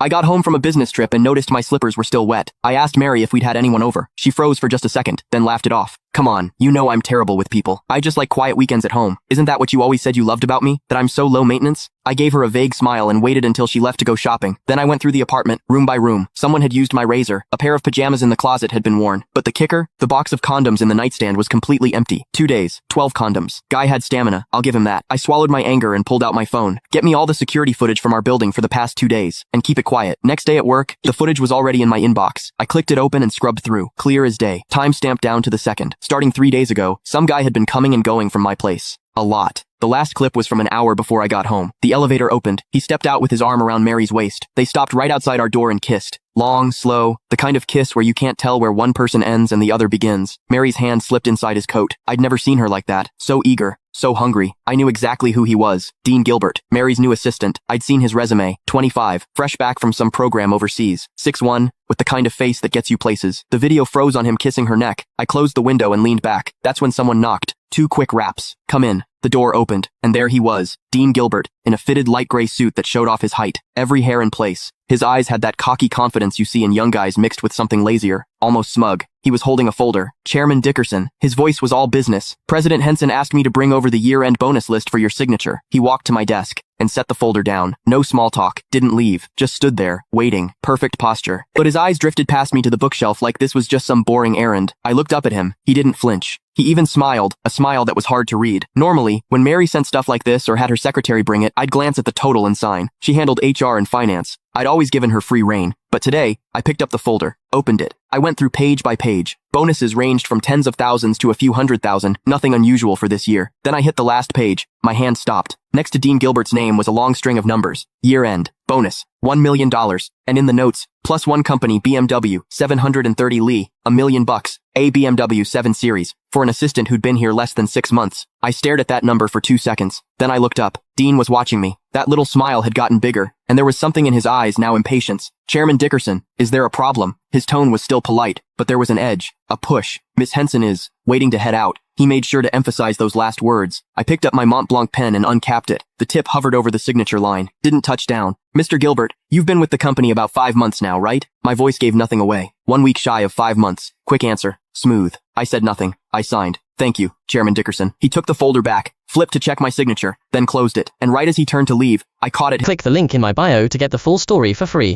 I got home from a business trip and noticed my slippers were still wet. I asked Mary if we'd had anyone over. She froze for just a second, then laughed it off. Come on, you know I'm terrible with people. I just like quiet weekends at home. Isn't that what you always said you loved about me? That I'm so low maintenance? I gave her a vague smile and waited until she left to go shopping. Then I went through the apartment, room by room. Someone had used my razor. A pair of pajamas in the closet had been worn. But the kicker? The box of condoms in the nightstand was completely empty. 2 days, 12 condoms. Guy had stamina, I'll give him that. I swallowed my anger and pulled out my phone. Get me all the security footage from our building for the past 2 days. And keep it quiet. Next day at work, the footage was already in my inbox. I clicked it open and scrubbed through. Clear as day. Time stamped down to the second. Starting 3 days ago, some guy had been coming and going from my place. A lot. The last clip was from an hour before I got home. The elevator opened. He stepped out with his arm around Mary's waist. They stopped right outside our door and kissed. Long, slow, the kind of kiss where you can't tell where one person ends and the other begins. Mary's hand slipped inside his coat. I'd never seen her like that. So eager. So hungry. I knew exactly who he was. Dean Gilbert, Mary's new assistant. I'd seen his resume. 25, fresh back from some program overseas. 6'1", with the kind of face that gets you places. The video froze on him kissing her neck. I closed the window and leaned back. That's when someone knocked. 2 quick raps. Come in. The door opened, and there he was, Dean Gilbert, in a fitted light gray suit that showed off his height, every hair in place. His eyes had that cocky confidence you see in young guys mixed with something lazier, almost smug. He was holding a folder. Chairman Dickerson. His voice was all business. President Henson asked me to bring over the year-end bonus list for your signature. He walked to my desk and set the folder down. No small talk. Didn't leave. Just stood there, waiting. Perfect posture. But his eyes drifted past me to the bookshelf like this was just some boring errand. I looked up at him. He didn't flinch. He even smiled, a smile that was hard to read. Normally, when Mary sent stuff like this or had her secretary bring it, I'd glance at the total and sign. She handled HR and finance. I'd always given her free rein. But today, I picked up the folder, opened it. I went through page by page. Bonuses ranged from tens of thousands to a few 100,000, nothing unusual for this year. Then I hit the last page. My hand stopped. Next to Dean Gilbert's name was a long string of numbers. Year end. Bonus. $1 million. And in the notes, +1 company BMW, 730 Lee, $1 million. A BMW 7 Series, for an assistant who'd been here less than 6 months. I stared at that number for 2 seconds. Then I looked up. Dean was watching me. That little smile had gotten bigger, and there was something in his eyes, now impatience. Chairman Dickerson, is there a problem? His tone was still polite, but there was an edge, a push. Miss Henson is waiting to head out. He made sure to emphasize those last words. I picked up my Mont Blanc pen and uncapped it. The tip hovered over the signature line. Didn't touch down. Mr. Gilbert, you've been with the company about 5 months now, right? My voice gave nothing away. 1 week shy of 5 months. Quick answer. Smooth. I said nothing. I signed. Thank you, Chairman Dickerson. He took the folder back, flipped to check my signature, then closed it. And right as he turned to leave, I caught it. Click the link in my bio to get the full story for free.